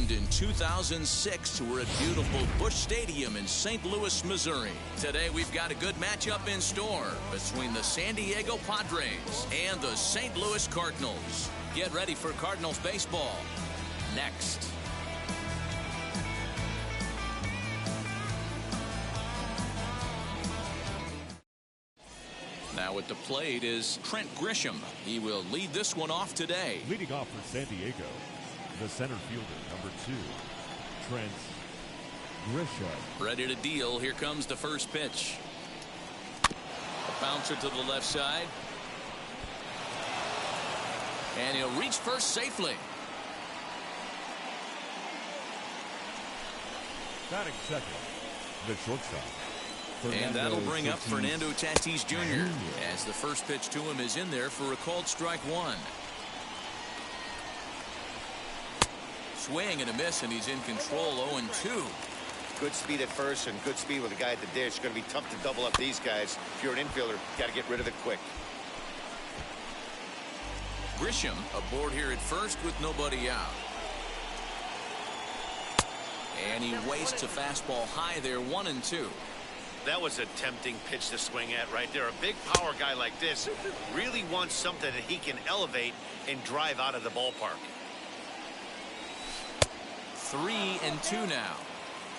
opened in 2006. We're at beautiful Busch Stadium in St. Louis, Missouri. Today we've got a good matchup in store between the San Diego Padres and the St. Louis Cardinals. Get ready for Cardinals baseball next. Now at the plate is Trent Grisham. He will lead this one off today. Leading off for San Diego, the center fielder, number 2, Trent Grisham. Ready to deal. Here comes the first pitch. A bouncer to the left side. And he'll reach first safely. Batting second, the shortstop. And that'll bring up Fernando Tatis Jr. as the first pitch to him is in there for a called strike 1. Swing and a miss, and he's in control. 0-2. Good speed at first and good speed with a guy at the dish. It's going to be tough to double up these guys. If you're an infielder, got to get rid of it quick. Grisham aboard here at first with nobody out. And he wastes a fastball high there. 1-2. That was a tempting pitch to swing at right there. A big power guy like this really wants something that he can elevate and drive out of the ballpark. 3-2 now.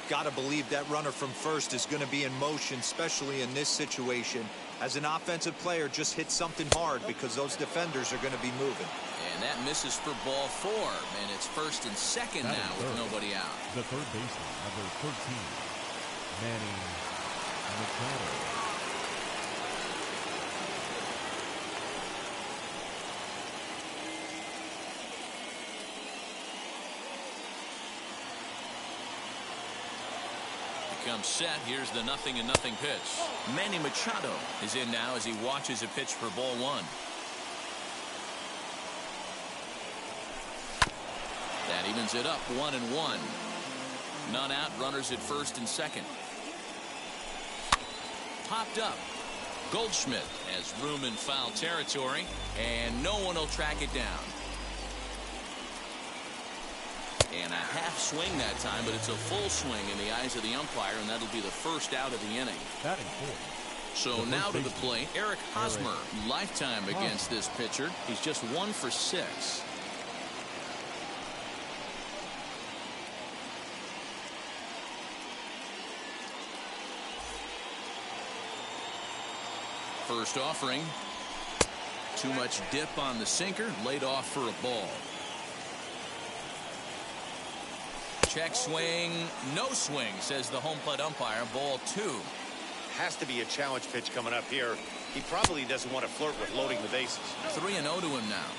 Got to believe that runner from first is going to be in motion, especially in this situation. As an offensive player, just hit something hard because those defenders are going to be moving. And that misses for ball 4. And it's first and second now with nobody out. The third baseman, number 13, Manny Machado. Comes set. Here's the 0-0 pitch. Manny Machado is in now as he watches a pitch for ball 1. That evens it up. 1-1. None out. Runners at first and second. Popped up. Goldschmidt has room in foul territory, and no one will track it down. And a half swing that time, but it's a full swing in the eyes of the umpire, and that'll be the first out of the inning. Batting 4. So now to the plate, Eric Hosmer. Lifetime against this pitcher. He's just 1 for 6. First offering. Too much dip on the sinker. Laid off for a ball. Check swing, no swing, says the home plate umpire. Ball 2. Has to be a challenge pitch coming up here. He probably doesn't want to flirt with loading the bases. 3-0 to him now.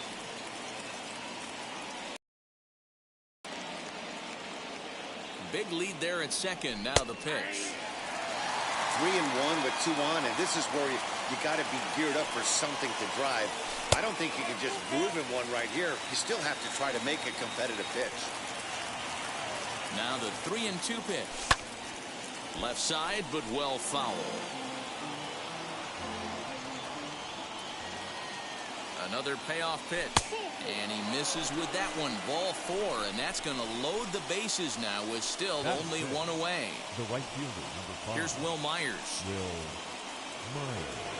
Big lead there at second. Now the pitch. 3-1 with 2 on, and this is where you got to be geared up for something to drive. I don't think you can just move in one right here. You still have to try to make a competitive pitch. Now the 3-2 pitch. Left side, but well foul. Another payoff pitch. And he misses with that one. Ball 4, and that's going to load the bases now with still only 1 away. The right fielder, number 5. Here's Will Myers. Will Myers.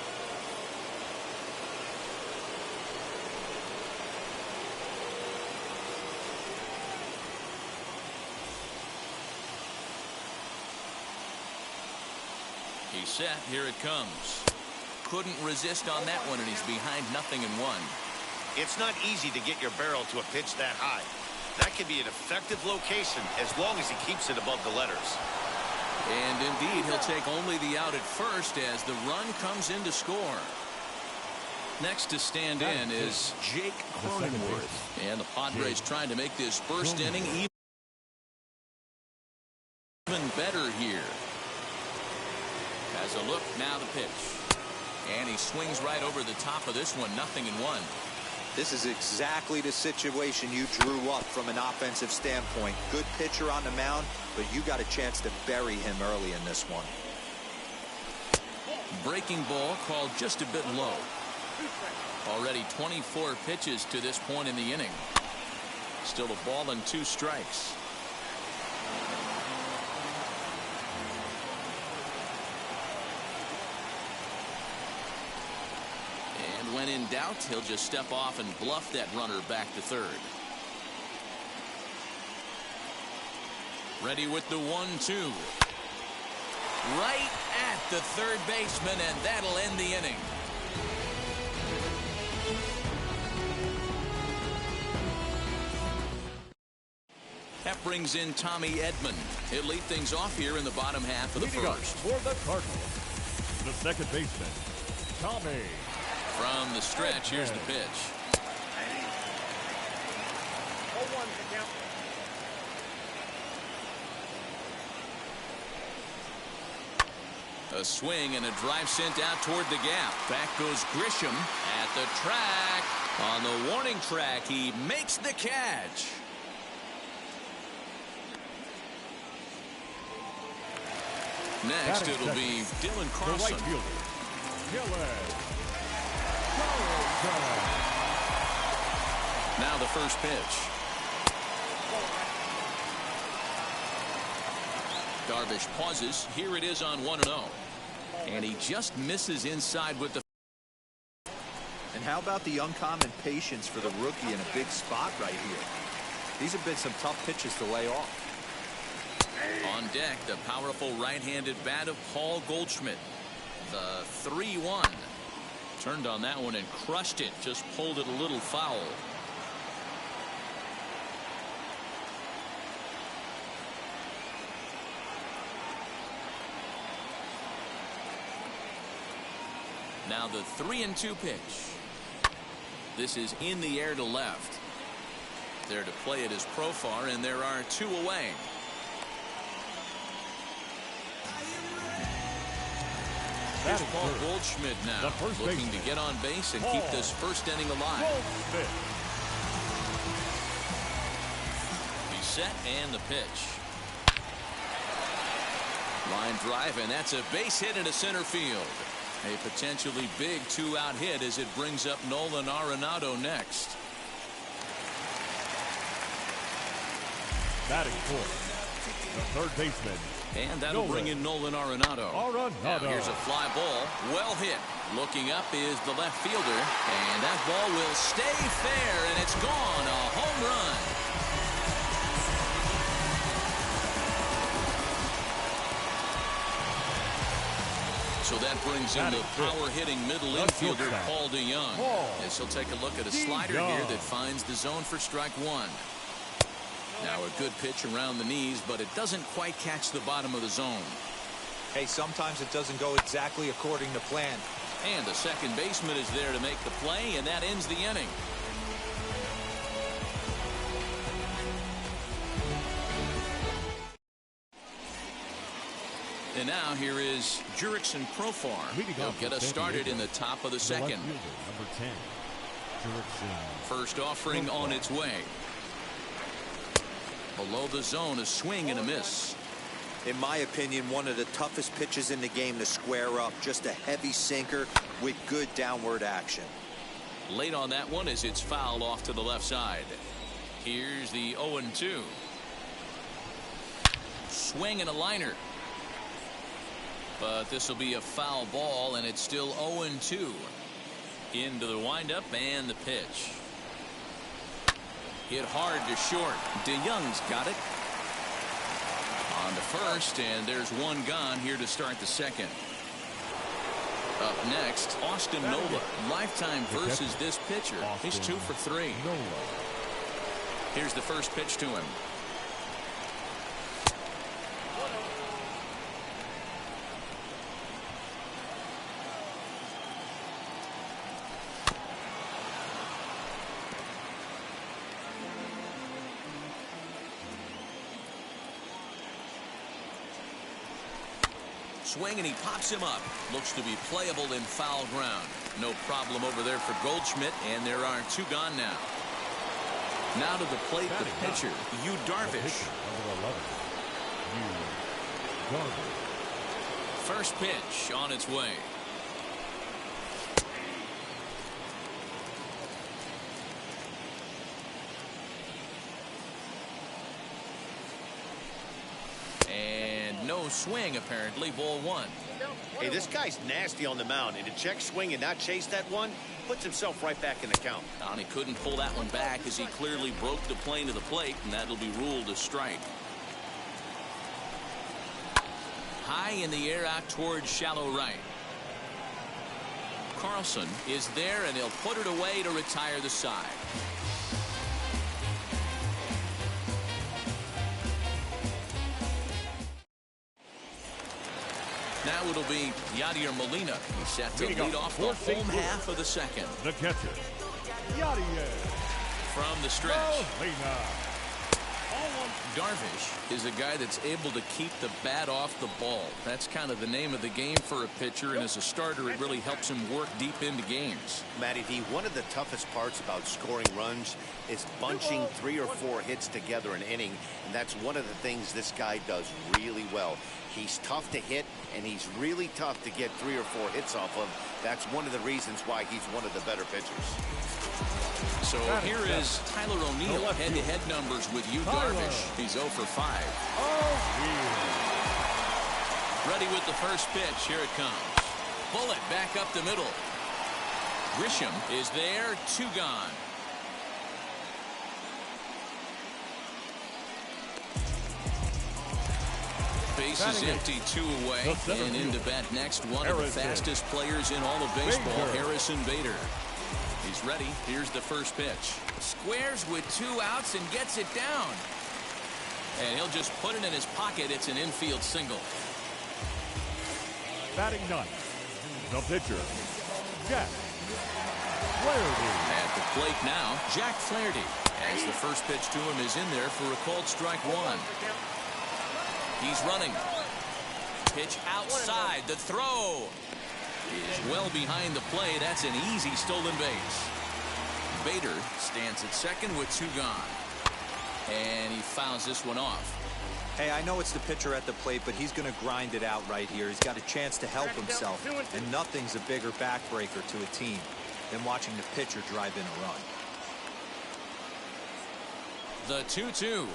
He's set. Here it comes. Couldn't resist on that one, and he's behind 0-1. It's not easy to get your barrel to a pitch that high. That can be an effective location as long as he keeps it above the letters. And indeed, he'll take only the out at first as the run comes in to score. Next to stand in is Jake Cronenworth. And the Padres trying to make this first inning even better here. Has a look, now the pitch. And he swings right over the top of this one. 0-1. This is exactly the situation you drew up from an offensive standpoint. Good pitcher on the mound, but you got a chance to bury him early in this one. Breaking ball called just a bit low. Already 24 pitches to this point in the inning. Still a ball and 2 strikes. when in doubt, he'll just step off and bluff that runner back to third. Ready with the 1-2. Right at the third baseman, and that'll end the inning. That brings in Tommy Edmond. He'll lead things off here in the bottom half of the first. For the Cardinals, the second baseman, Tommy. From the stretch, here's the pitch. A swing and a drive sent out toward the gap. Back goes Grisham at the track. On the warning track, he makes the catch. Next, it'll be Dylan Carlson. The right fielder, Now the first pitch. Darvish pauses. Here it is on 1-0. And he just misses inside with the. And how about the uncommon patience for the rookie in a big spot right here? These have been some tough pitches to lay off. On deck, the powerful right-handed bat of Paul Goldschmidt. The 3-1. Turned on that one and crushed it. Just pulled it a little foul. Now the 3-2 pitch. This is in the air to left. There to play it is Profar, and there are two away. Here's Paul Goldschmidt now, looking to get on base and keep this first inning alive. He's set, and the pitch. Line drive, and that's a base hit into center field. A potentially big two-out hit as it brings up Nolan Arenado next. Batting fourth, the third baseman. And that'll bring in Nolan Arenado. Now here's a fly ball. Well hit. Looking up is the left fielder. And that ball will stay fair, and it's gone. A home run. So that brings in the power-hitting middle infielder, Paul DeYoung. As he'll take a look at a slider here that finds the zone for strike one. Now a good pitch around the knees, but it doesn't quite catch the bottom of the zone. Hey, sometimes it doesn't go exactly according to plan. And the second baseman is there to make the play, and that ends the inning. And now here is Jurickson Profar. He'll get us started in the top of the second. Number 10, Jurickson. First offering on its way. Below the zone, a swing and a miss. In my opinion, one of the toughest pitches in the game to square up. Just a heavy sinker with good downward action. Late on that one as it's fouled off to the left side. Here's the 0-2. Swing and a liner. But this will be a foul ball, and it's still 0-2. Into the windup and the pitch. Hit hard to short. DeYoung's got it. On to first, and there's one gone here to start the second. Up next, Austin Nola. Lifetime versus this pitcher. He's 2 for 3. Here's the first pitch to him. Swing, and he pops him up. Looks to be playable in foul ground. No problem over there for Goldschmidt, and there are two gone now. Now to the plate, the pitcher, Yu Darvish. First pitch on its way. No swing, apparently. Ball one. Hey, this guy's nasty on the mound, and to check swing and not chase that one puts himself right back in the count. And he couldn't pull that one back as he clearly broke the plane to the plate, and that'll be ruled a strike. High in the air out towards shallow right. Carlson is there, and he'll put it away to retire the side. Now it'll be Yadier Molina. He's set to lead off the home half of the second. The catcher, Yadier. From the stretch. Molina. Darvish is a guy that's able to keep the bat off the ball. That's kind of the name of the game for a pitcher, and as a starter, it really helps him work deep into games. Matty D, one of the toughest parts about scoring runs is bunching 3 or 4 hits together an inning, and that's one of the things this guy does really well. He's tough to hit, and he's really tough to get 3 or 4 hits off of. That's one of the reasons why he's one of the better pitchers. So here is Tyler O'Neill, head-to-head numbers with Yu Darvish. He's 0 for 5. Ready with the first pitch. Here it comes. Bullet back up the middle. Grisham is there. 2 gone. Base is empty, 2 away. And into bat next, one of the fastest players in all of baseball, Harrison Bader. He's ready. Here's the first pitch. Squares with 2 outs and gets it down. And he'll just put it in his pocket. It's an infield single. Batting 9th, the pitcher, Jack Flaherty. At the plate now, Jack Flaherty. As the first pitch to him is in there for a called strike 1. He's running. Pitch outside. The throw is well behind the play. That's an easy stolen base. Bader stands at second with 2 gone. And he fouls this one off. Hey, I know it's the pitcher at the plate, but he's going to grind it out right here. He's got a chance to help himself. And nothing's a bigger backbreaker to a team than watching the pitcher drive in a run. The 2-2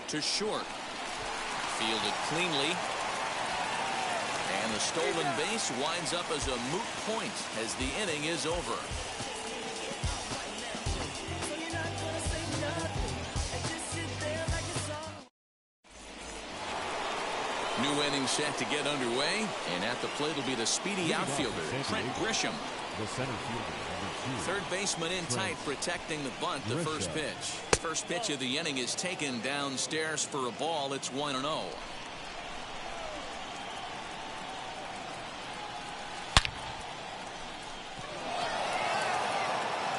to short. Fielded cleanly. And the stolen base winds up as a moot point as the inning is over. New inning set to get underway, and at the plate will be the speedy outfielder, Trent Grisham. The center fielder, number 2. Third baseman in tight, protecting the bunt. The first pitch. First pitch of the inning is taken downstairs for a ball. It's 1-0.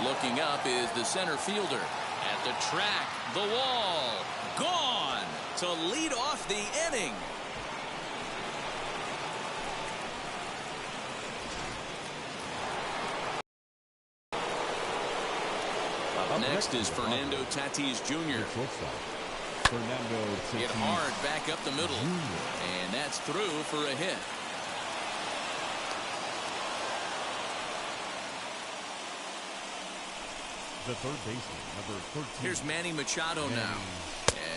Looking up is the center fielder. At the track, the wall, gone to lead off the inning. Up next is Fernando Tatis Jr. Fernando Hit hard back up the middle. And that's through for a hit. The third baseman, number 13. Here's Manny Machado now.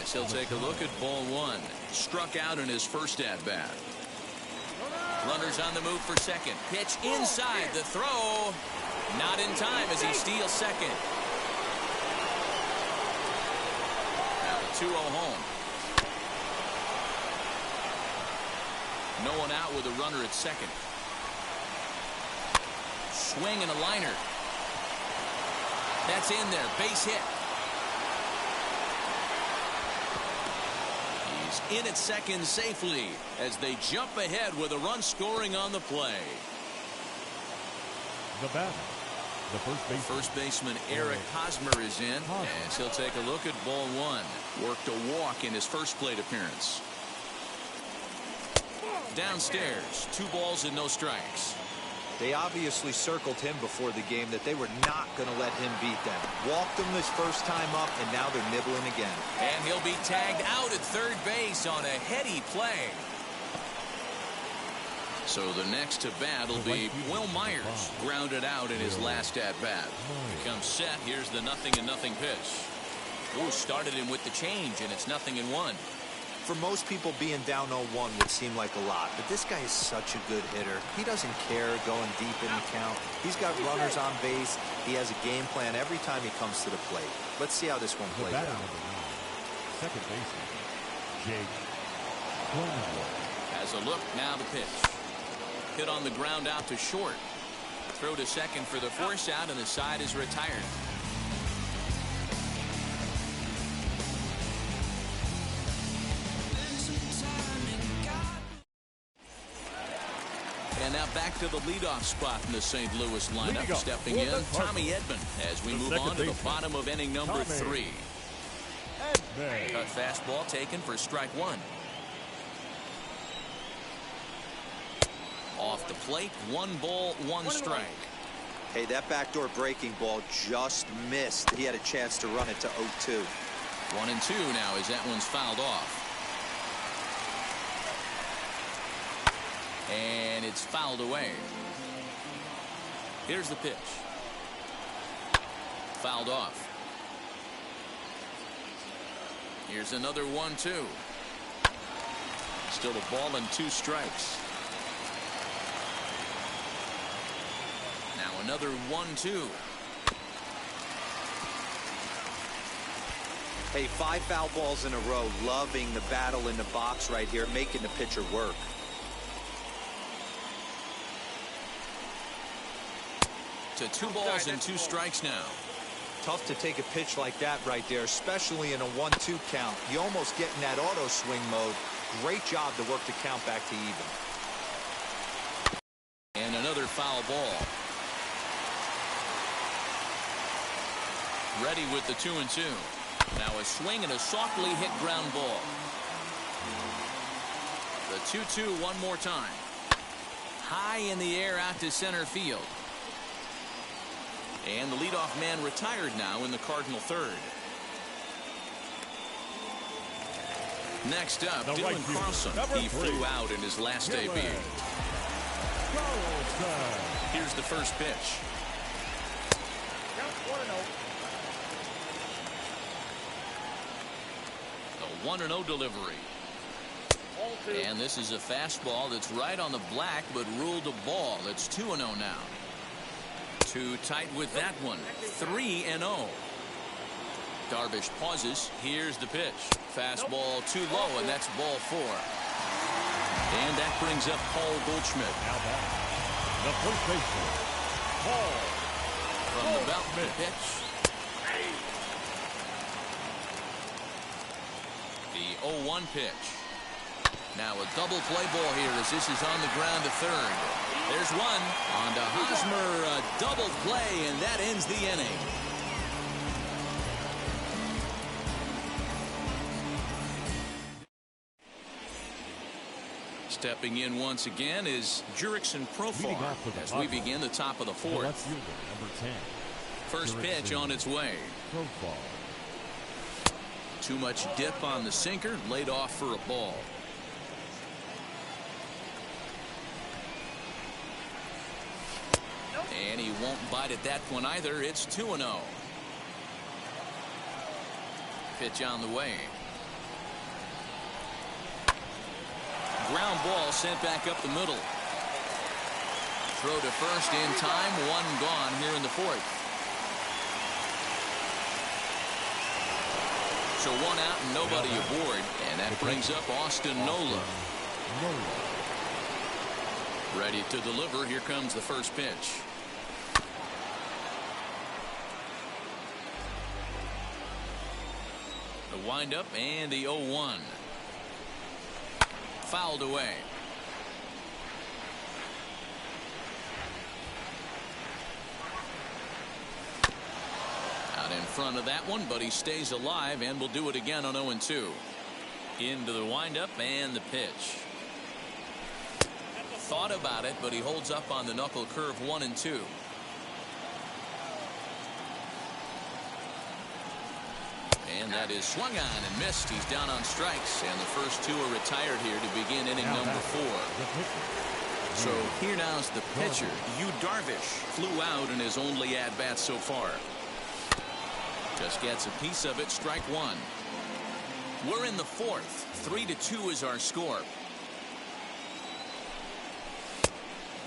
As he'll take a look at ball 1. Struck out in his first at-bat. Runners on the move for second. Pitch inside. The throw. Not in time as he steals second. Now the 2-0 home. No one out with a runner at second. Swing and a liner. That's in there. Base hit. He's in at second safely as they jump ahead with a run scoring on the play. The batter, the first baseman Eric Hosmer is in as he'll take a look at ball 1. Worked a walk in his first plate appearance. Downstairs, 2 balls and no strikes. They obviously circled him before the game that they were not going to let him beat them. Walked him this first time up, and now they're nibbling again. And he'll be tagged out at third base on a heady play. So the next to bat will be Will Myers, grounded out in his last at bat. Comes set. Here's the 0-0 pitch. Ooh, started him with the change, and it's 0-1. For most people, being down 0-1 would seem like a lot, but this guy is such a good hitter. He doesn't care going deep in the count. He's got runners on base. He has a game plan every time he comes to the plate. Let's see how this one plays out. Second baseman, Jake. Has a look, now the pitch. Hit on the ground out to short. Throw to second for the force out, and the side is retired. And now back to the leadoff spot in the St. Louis lineup. Stepping in, Tommy Edmond, as we move on to the bottom of inning number 3. Cut fastball taken for strike 1. Off the plate, 1 ball, 1 strike. Hey, that backdoor breaking ball just missed. He had a chance to run it to 0-2. 1-2 now as that one's fouled off. And it's fouled away. Here's the pitch. Fouled off. Here's another 1-2. Still a ball and 2 strikes. Now another 1-2. Hey, 5 foul balls in a row. Loving the battle in the box right here, making the pitcher work. To 2 balls and 2 strikes now. Tough to take a pitch like that right there, especially in a 1-2 count. You almost get in that auto swing mode. Great job to work the count back to even. And another foul ball. Ready with the 2-2. Now a swing and a softly hit ground ball. The 2-2 one more time. High in the air out to center field. And the leadoff man retired now in the Cardinal third. Next up, Dylan Carlson. He flew out in his last debut. Here's the first pitch. The 1-0 delivery. And this is a fastball that's right on the black, but ruled a ball. It's 2-0 now. Too tight with that one. 3-0. Darvish pauses. Here's the pitch. Fastball too low, and that's ball 4. And that brings up Paul Goldschmidt. Now back. The first baseman, Paul. From the belt, the pitch. The 0-1 pitch. Now a double play ball here as this is on the ground to third. There's one on to Hosmer, a double play, and that ends the inning. Stepping in once again is Jurickson Profar as we begin the top of the 4th. Number 10. First pitch on its way. Profar. Too much dip on the sinker, laid off for a ball. And he won't bite at that one either. It's 2-0. Pitch on the way. Ground ball sent back up the middle. Throw to first in time. 1 gone here in the 4th. So 1 out and nobody aboard. And that brings up Austin Nola. Ready to deliver. Here comes the first pitch. The windup and the 0-1. Fouled away. Out in front of that one, but he stays alive and will do it again on 0-2. Into the windup and the pitch. Thought about it, but he holds up on the knuckle curve. 1-2. And that is swung on and missed. He's down on strikes, and the first 2 are retired here to begin inning number 4. So here now's the pitcher. Yu Darvish flew out in his only at-bat so far. Just gets a piece of it. Strike 1. We're in the fourth. 3-2 is our score.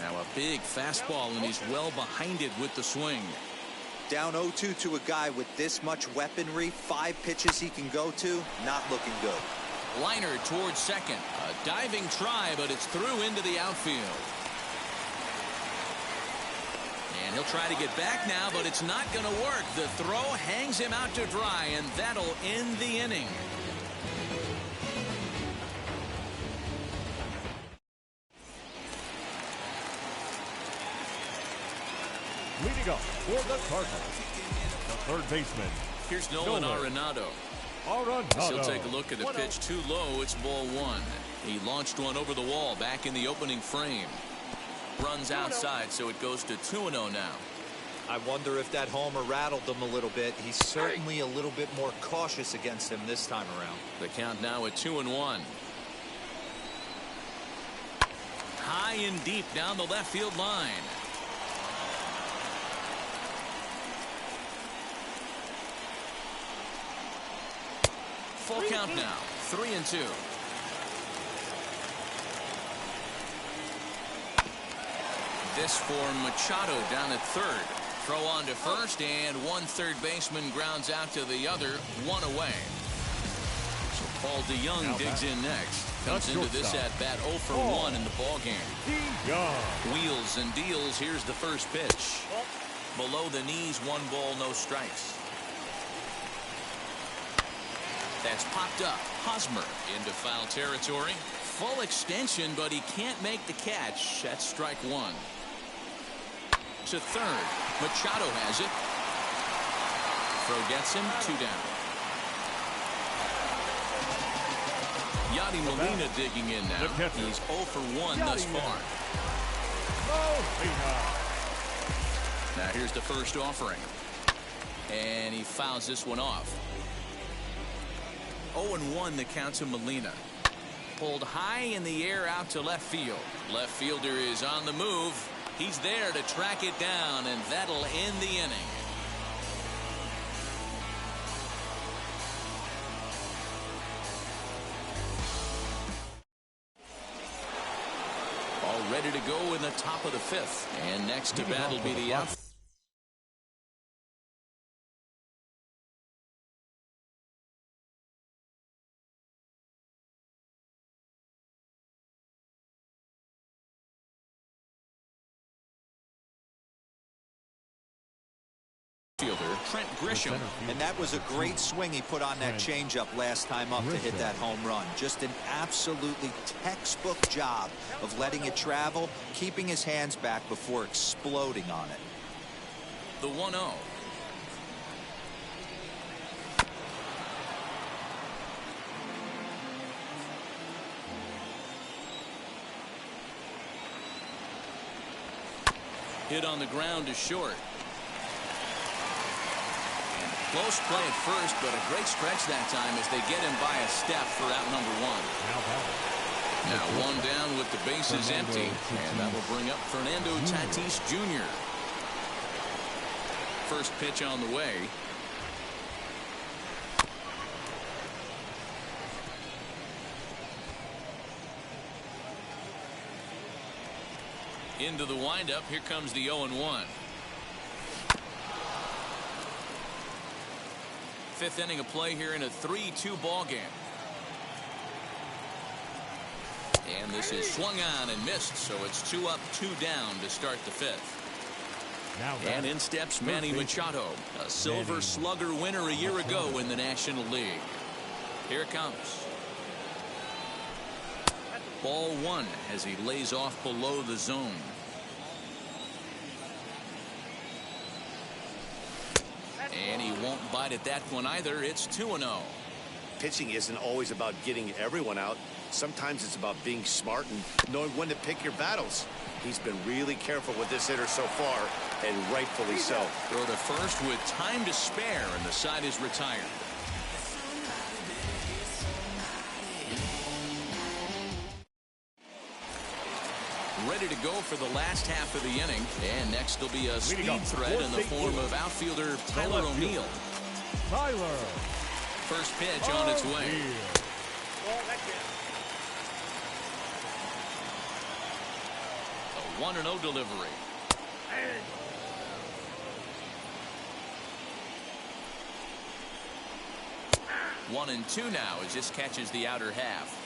Now a big fastball, and he's well behind it with the swing. Down 0-2 to a guy with this much weaponry, 5 pitches he can go to, not looking good. Liner towards second. A diving try, but it's through into the outfield. And he'll try to get back now, but it's not going to work. The throw hangs him out to dry, and that'll end the inning. Leading up for the Cardinals, the third baseman. Here's Nolan Arenado. He'll take a look at the pitch too low. It's ball 1. He launched one over the wall back in the opening frame. Runs outside, so it goes to 2-0 now. I wonder if that homer rattled him a little bit. He's certainly a little bit more cautious against him this time around. The count now at 2-1. High and deep down the left field line. Full count now. 3-2. This for Machado down at third. Throw on to first, and one third baseman grounds out to the other, 1 away. So Paul DeYoung digs in next. Comes into this at bat 0 for 1 in the ballgame. Wheels and deals. Here's the first pitch. Below the knees, 1 ball, no strikes. That's popped up. Hosmer into foul territory. Full extension, but he can't make the catch. That's strike 1. To third. Machado has it. Throw gets him. 2 down. Yadi Molina digging in now. He's 0 for 1 thus far. Now here's the first offering. And he fouls this one off. 0-1 the count to Molina. Pulled high in the air out to left field. Left fielder is on the move. He's there to track it down, and that'll end the inning. All ready to go in the top of the 5th. And next to bat will be the outfield. Trent Grisham. And that was a great swing he put on that changeup last time up to hit that home run. Just an absolutely textbook job of letting it travel, keeping his hands back before exploding on it. The 1-0. Hit on the ground is short. Close play at first, but a great stretch that time as they get him by a step for out number 1. Now 1 down with the bases empty, and that will bring up Fernando Tatis Jr. First pitch on the way. Into the windup. Here comes the 0-1. 5th inning of play here in a 3-2 ball game. And this is swung on and missed, so it's 2 up, 2 down to start the 5th. And in steps Manny Machado, a Silver Slugger winner a year ago in the National League. Here it comes. Ball 1 as he lays off below the zone. And he won't bite at that one either. It's 2-0. Pitching isn't always about getting everyone out. Sometimes it's about being smart and knowing when to pick your battles. He's been really careful with this hitter so far, and rightfully so. Throw to first with time to spare, and the side is retired. Ready to go for the last half of the inning. And next will be a speed threat in the form of outfielder Tyler O'Neill. First pitch on its way. A 1-0 delivery. 1-2 now as this catches the outer half.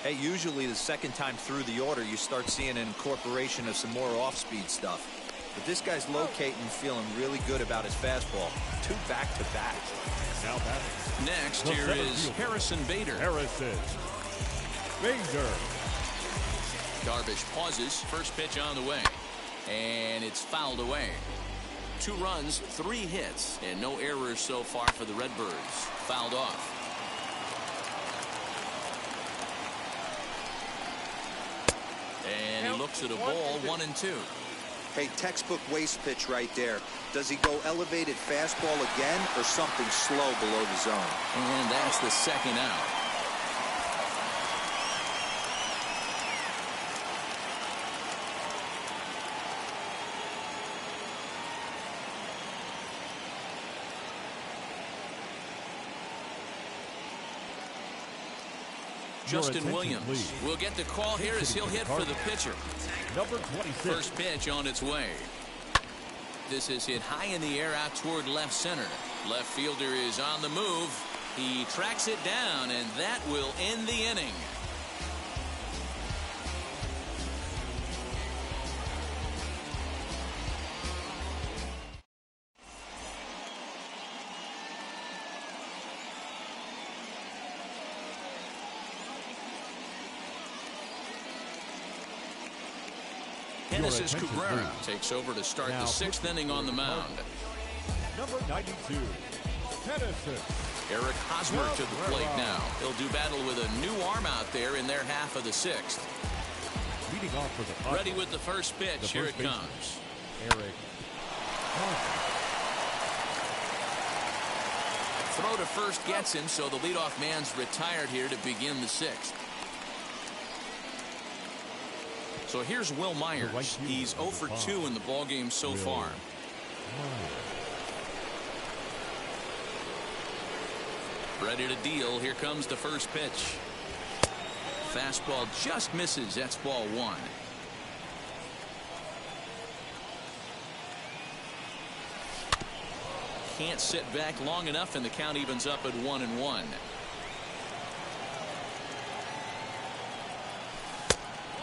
Hey, usually the second time through the order, you start seeing an incorporation of some more off-speed stuff. But this guy's locating, feeling really good about his fastball. 2 back-to-back. Now batting. Next, here is Harrison Bader. Darvish pauses. First pitch on the way. And it's fouled away. 2 runs, 3 hits, and no errors so far for the Redbirds. Fouled off. And he looks at a ball, 1-2. Hey, textbook waste pitch right there. Does he go elevated fastball again or something slow below the zone? And that's the second out. Justin Williams will get the call here as he'll hit for the pitcher. Number 26. First pitch on its way. This is hit high in the air out toward left center. Left fielder is on the move. He tracks it down, and that will end the inning. Genesis Cabrera takes over to start the 6th inning on the mound. Number 92, Genesis. Eric Hosmer to the plate now. He'll do battle with a new arm out there in their half of the 6th. Leading off for the Ready with the first pitch. Here it comes. Eric Hosmer. Throw to first gets him, so the leadoff man's retired here to begin the 6th. So here's Will Myers. He's 0 for 2 in the ballgame so far. Ready to deal. Here comes the first pitch. Fastball just misses. That's ball 1. Can't sit back long enough, and the count evens up at 1-1.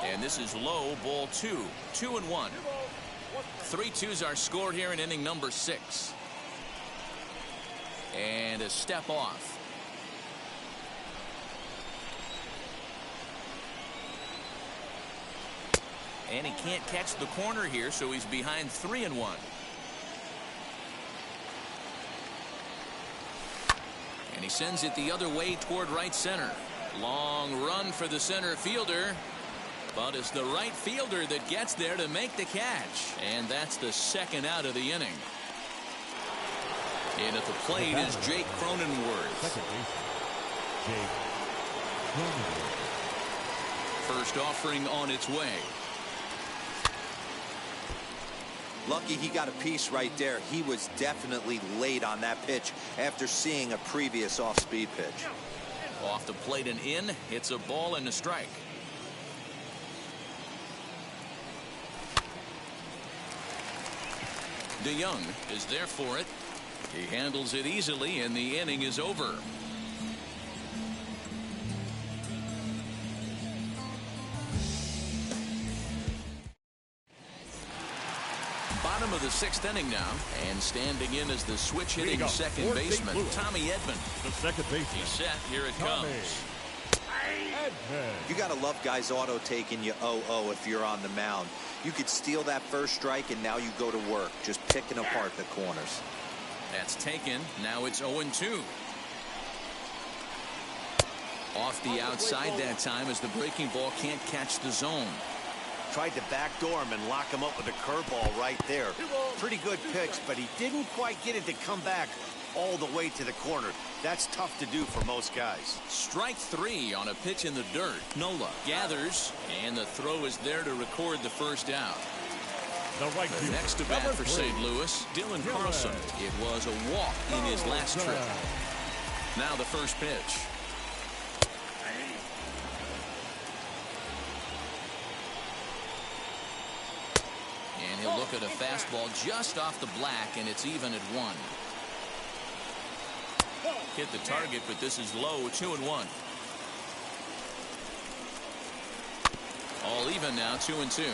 And this is low, ball 2. 2-1. 3 2s are scored here in inning number 6. And a step off. And he can't catch the corner here, so he's behind 3-1. And he sends it the other way toward right center. Long run for the center fielder. But it's the right fielder that gets there to make the catch. And that's the 2nd out of the inning. And at the plate is Jake Cronenworth. Second baseman, Jake Cronenworth. First offering on its way. Lucky he got a piece right there. He was definitely late on that pitch after seeing a previous off-speed pitch. Off the plate and in. It's a ball and a strike. DeYoung is there for it. He handles it easily, and the inning is over. Bottom of the 6th inning now, and standing in as the switch-hitting second baseman, Tommy Edmond. The second baseman. He's set. Here it comes. Edmond. You gotta love guys auto taking you 0-0 if you're on the mound. You could steal that first strike, and now you go to work, just picking apart the corners. That's taken. Now it's 0-2. Off the outside that time as the breaking ball can't catch the zone. Tried to backdoor him and lock him up with a curveball right there. Pretty good pitch, but he didn't quite get it to come back all the way to the corner. That's tough to do for most guys. Strike 3 on a pitch in the dirt. Nola gathers, and the throw is there to record the first out. The next to bat for St. Louis, Dylan Carlson. It was a walk in his last trip. Now the first pitch. And he'll look at a fastball just off the black, and it's even at 1. Hit the target, but this is low. 2-1. All even now. 2-2.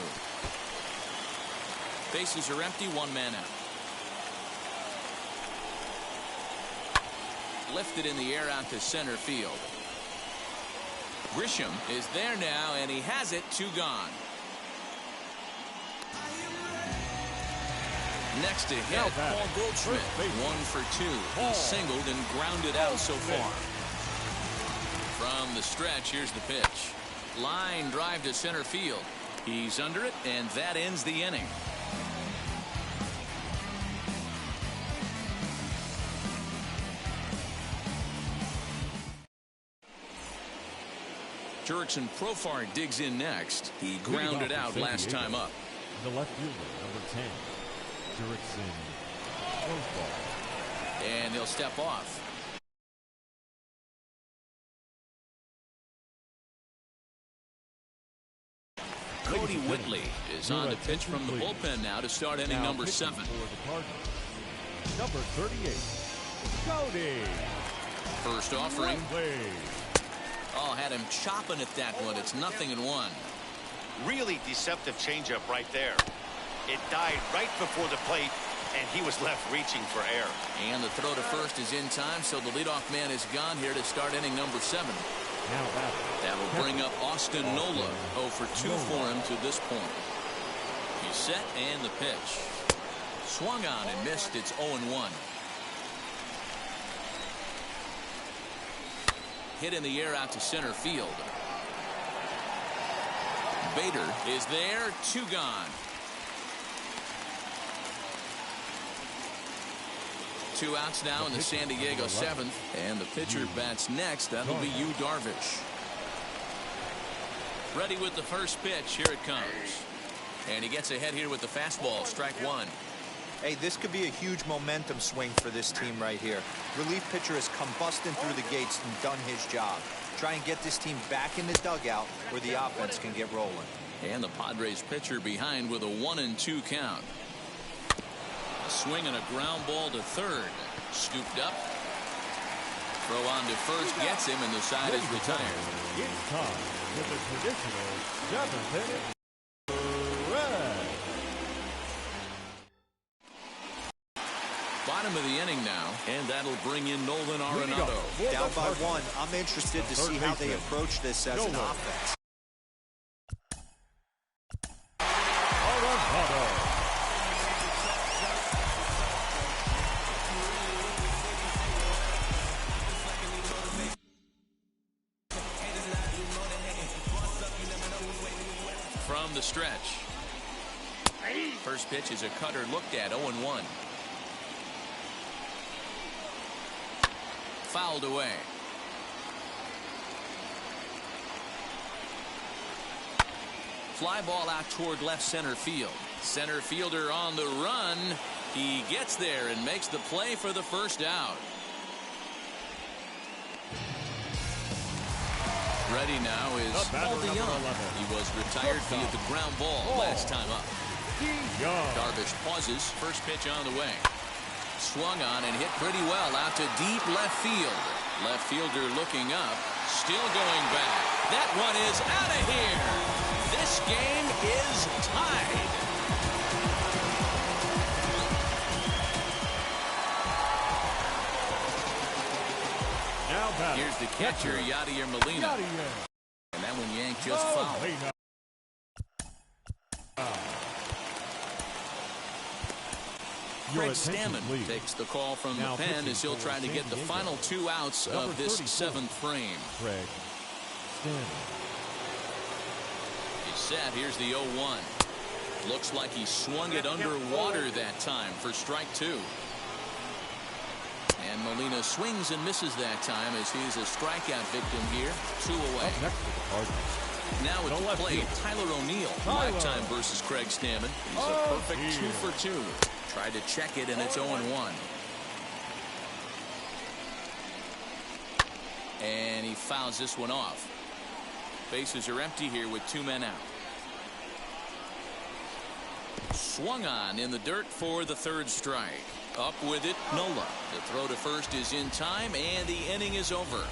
Bases are empty. 1 man out. Lifted in the air out to center field. Grisham is there now, and he has it. 2 gone. Next to hit, Paul Goldschmidt, 1 for 2. He's singled and grounded out so far. From the stretch, here's the pitch. Line drive to center field. He's under it, and that ends the inning. Jurickson Profar digs in next. He grounded out last time up. The left fielder, number 10, Jurickson Profar. And he'll step off. Cody Whitley is on the pitch from the bullpen now to start inning number 7. Number 38, Cody. First offering. Whitley. Oh, had him chopping at that one. It's 0-1. Really deceptive changeup right there. It died right before the plate, and he was left reaching for air. And the throw to first is in time, so the leadoff man is gone here to start inning number 7. That will bring up Austin Nola. 0 for 2 for him to this point. He's set, and the pitch. Swung on and missed. It's 0-1. Hit in the air out to center field. Bader is there. 2 gone. 2 outs now in the San Diego 7th. And the pitcher bats next. That'll be Yu Darvish. Ready with the first pitch. Here it comes. And he gets ahead here with the fastball. Strike 1. Hey, this could be a huge momentum swing for this team right here. Relief pitcher has come busting through the gates and done his job. Try and get this team back in the dugout where the offense can get rolling. And the Padres pitcher behind with a 1-2 count. A swing and a ground ball to third. Scooped up. Throw on to first gets him, and the side is retired. It's time for the traditional 7th red. Bottom of the inning now, and that'll bring in Nolan Arenado. Down by 1. I'm interested to see how they approach this as an offense. From the stretch. First pitch is a cutter looked at. 0-1. Fouled away. Fly ball out toward left center field. Center fielder on the run. He gets there and makes the play for the first out. Ready now is Paul DeYoung. He was retired via the ground ball last time up. Darvish pauses. First pitch on the way. Swung on and hit pretty well out to deep left field. Left fielder looking up. Still going back. That one is out of here. This game is tied. Here's the catcher, Yadier Molina. And that one yanked just foul. Craig Stammen takes the call from the pen as he'll try to get the final 2 outs of this 7th frame. Craig Stammen. He's set. Here's the 0-1. Looks like he swung it underwater that time for strike 2. And Molina swings and misses that time as he's a strikeout victim here. 2 away. Now at the plate, Tyler O'Neill. Lifetime versus Craig Stammen. He's a perfect 2 for 2. Tried to check it, and it's 0-1. And he fouls this one off. Bases are empty here with 2 men out. Swung on in the dirt for the 3rd strike. Up with it, Nola. The throw to first is in time, and the inning is over.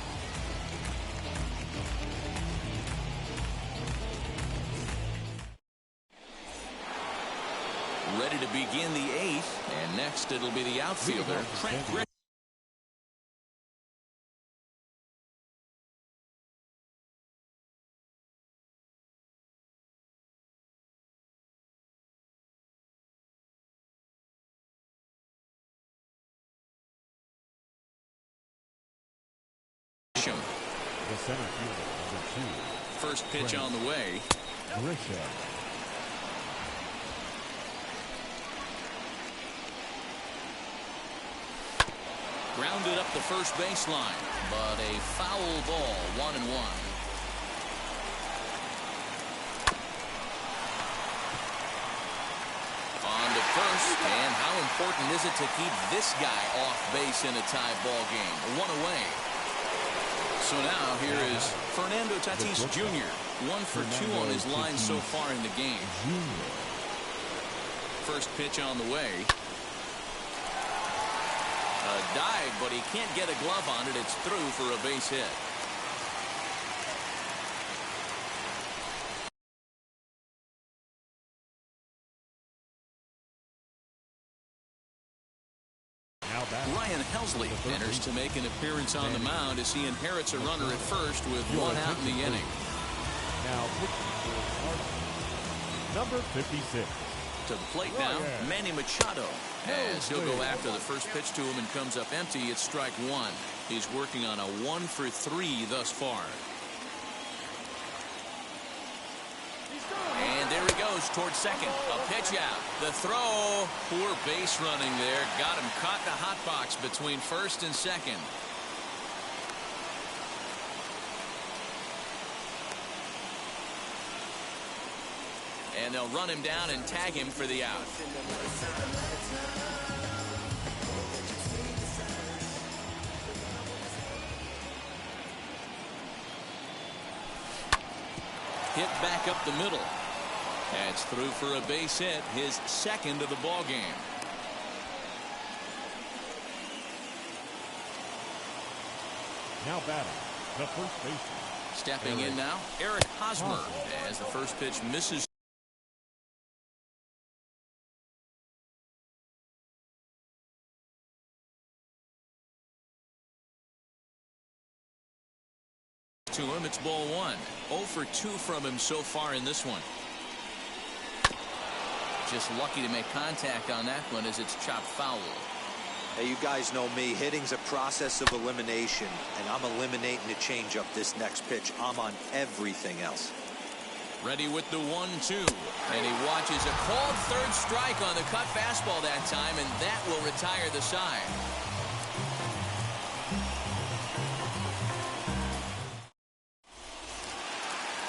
Ready to begin the 8th, and next it'll be the outfielder, Trent Grisham. The center fielder, number 2. First pitch on the way. Grisham. Grounded up the first baseline, but a foul ball, 1-1. On to first, and how important is it to keep this guy off base in a tie ball game? 1 away. So now here is Fernando Tatis Jr. 1 for 2 on his line so far in the game. First pitch on the way. A dive, but he can't get a glove on it. It's through for a base hit. Ryan Helsley enters to make an appearance on the mound as he inherits a runner at first with 1 out in the inning. Now number 56. To the plate now, Manny Machado, as he'll go after the first pitch to him and comes up empty. It's strike 1. He's working on a 1 for 3 thus far. And there he goes towards second. A pitch out. The throw. Poor base running there. Got him caught in the hot box between first and second. And they'll run him down and tag him for the out. Hit back up the middle. That's through for a base hit, his 2nd of the ball game. Now batting, the first baseman. Stepping in now, Eric Hosmer, as the first pitch misses. To him, it's ball 1. 0 for 2 from him so far in this one. Just lucky to make contact on that one as it's chopped foul. Hey, you guys know me. Hitting's a process of elimination, and I'm eliminating the changeup this next pitch. I'm on everything else. Ready with the 1-2. And he watches a called 3rd strike on the cut fastball that time, and that will retire the side.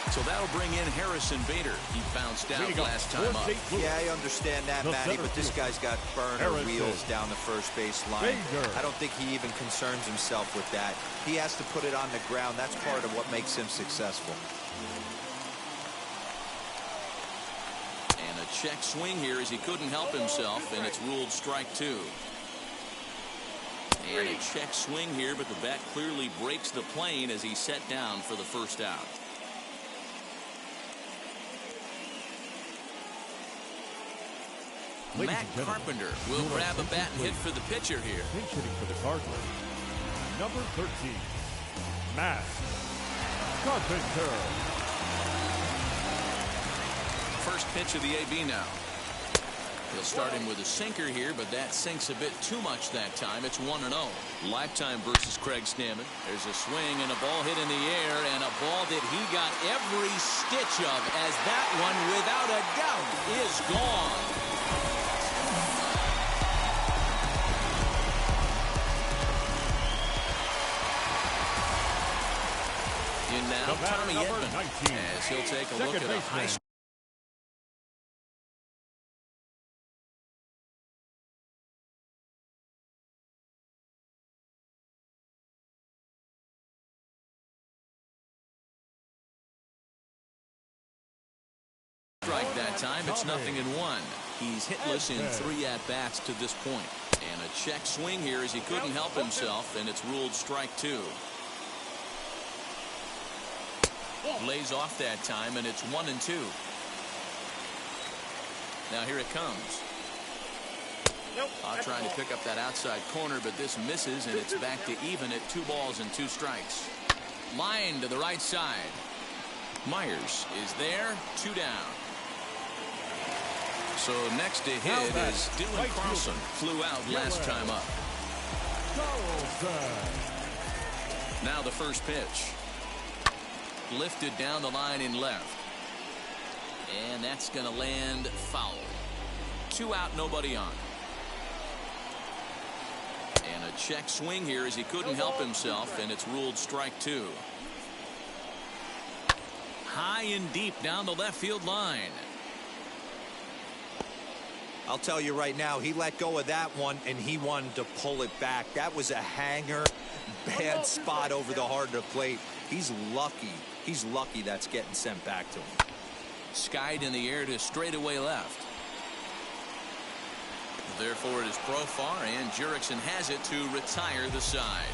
So that'll bring in Harrison Bader. He bounced out last time up. Yeah, I understand that, Matty, but this guy's got burner wheels down the first base line. I don't think he even concerns himself with that. He has to put it on the ground. That's part of what makes him successful. And a check swing here as he couldn't help himself, and it's ruled strike 2. And a check swing here, but the bat clearly breaks the plane as he's set down for the first out. Matt Carpenter will grab a bat and hit for the pitcher here. Pinch hitting for the Cardinals. Number 13, Matt Carpenter. First pitch of the AB now. He'll start him with a sinker here, but that sinks a bit too much that time. It's 1-0. Lifetime versus Craig Stammen. There's a swing and a ball hit in the air, and a ball that he got every stitch of, as that one, without a doubt, is gone. In now, Tommy Edmond, as he'll take a look at a high strike that time. It's 0-1. He's hitless in 3 at-bats to this point. And a check swing here as he couldn't help himself, and it's ruled strike 2. Lays off that time, and it's 1-2. Now here it comes. Trying to pick up that outside corner, but this misses, and it's back to even at 2 balls and 2 strikes. Line to the right side. Myers is there, 2 down. So next to hit is Dylan Carlson. Flew out last time up. Now the first pitch. Lifted down the line in left. And that's going to land foul. 2 out, nobody on. And a check swing here as he couldn't help himself, and it's ruled strike 2. High and deep down the left field line. I'll tell you right now, he let go of that one, and he wanted to pull it back. That was a hanger, bad spot over the heart of the plate. He's lucky. He's lucky that's getting sent back to him. Skied in the air to straightaway left. Therefore, it is Profar, and Jurickson has it to retire the side.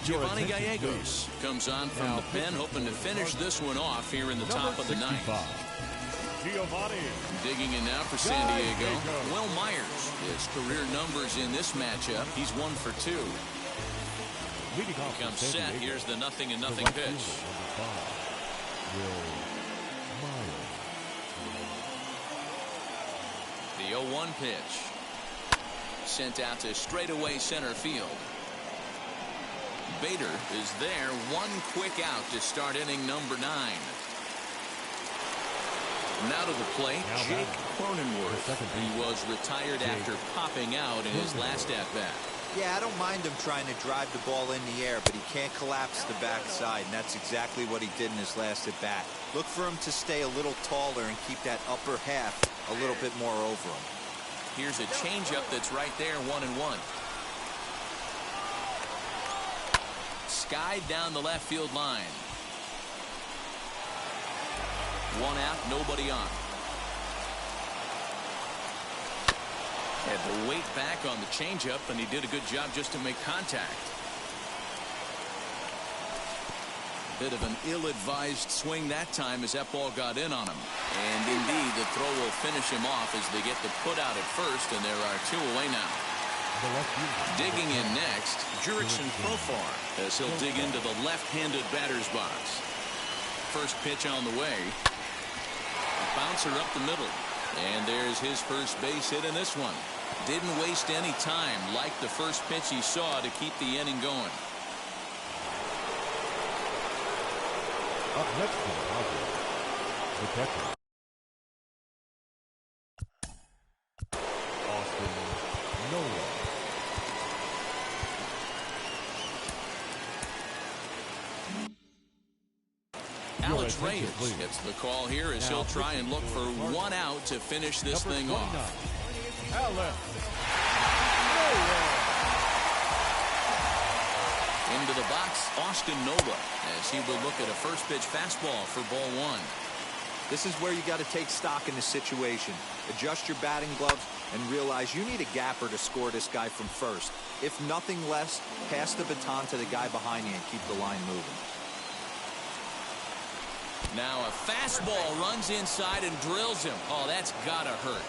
Giovanni Gallegos comes on from the pen, hoping to finish this one off here in the top of the ninth. Digging in now for San Diego, Will Myers. His career numbers in this matchup, he's 1 for 2. Comes set. Here's the 0-0 pitch. The 0-1 pitch. Sent out to straightaway center field. Bader is there, 1 quick out to start inning number 9. Now to the plate, Jake Cronenworth. He was retired after popping out in his last at-bat. Yeah, I don't mind him trying to drive the ball in the air, but he can't collapse the backside, and that's exactly what he did in his last at-bat. Look for him to stay a little taller and keep that upper half a little bit more over him. Here's a changeup that's right there, 1-1. Skied down the left field line. 1 out, nobody on. Had the weight back on the changeup, and he did a good job just to make contact. Bit of an ill-advised swing that time as that ball got in on him. And indeed, the throw will finish him off as they get the put out at first, and there are 2 away now. Digging in next, Jurickson Profar, as he'll dig into the left-handed batter's box. First pitch on the way. A bouncer up the middle. And there's his first base hit in this one. Didn't waste any time, like the first pitch he saw, to keep the inning going. Up next to the Padres, the catcher, Alex Reyes gets the call here as he'll try and look for 1 out to finish this thing off. Into the box, Austin Nova, as he will look at a first pitch fastball for ball 1. This is where you got to take stock in the situation. Adjust your batting gloves and realize you need a gapper to score this guy from first. If nothing less, pass the baton to the guy behind you and keep the line moving. Now a fastball runs inside and drills him. Oh, that's gotta hurt.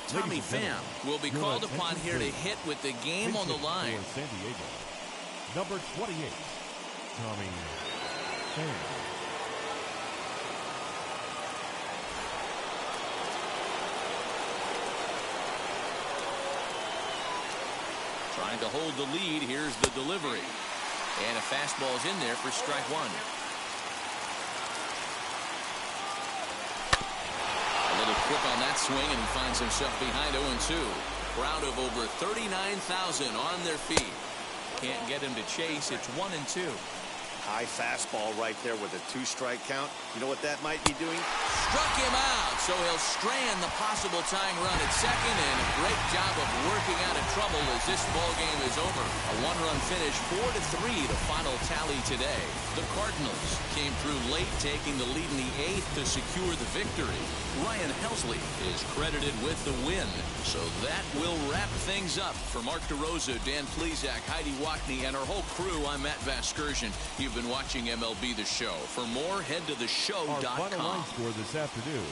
Tommy Pham will be called upon here to hit with the game on the line. San Diego, number 28, Tommy Pham. Trying to hold the lead. Here's the delivery. And a fastball is in there for strike one. A little quick on that swing, and he finds himself behind 0-2. Crowd of over 39,000 on their feet. Can't get him to chase. It's 1-2. High fastball right there with a 2-strike count. You know what that might be doing? Struck him out, so he'll strand the possible tying run at second, and a great job of working out of trouble as this ball game is over. A one-run finish, 4-3, the final tally today. The Cardinals came through late, taking the lead in the 8th to secure the victory. Ryan Helsley is credited with the win, so that will wrap things up. For Mark DeRosa, Dan Plesac, Heidi Wackney, and our whole crew, I'm Matt Vasgersian. You've been watching MLB The Show. For more, head to theshow.com. Our final line score this afternoon.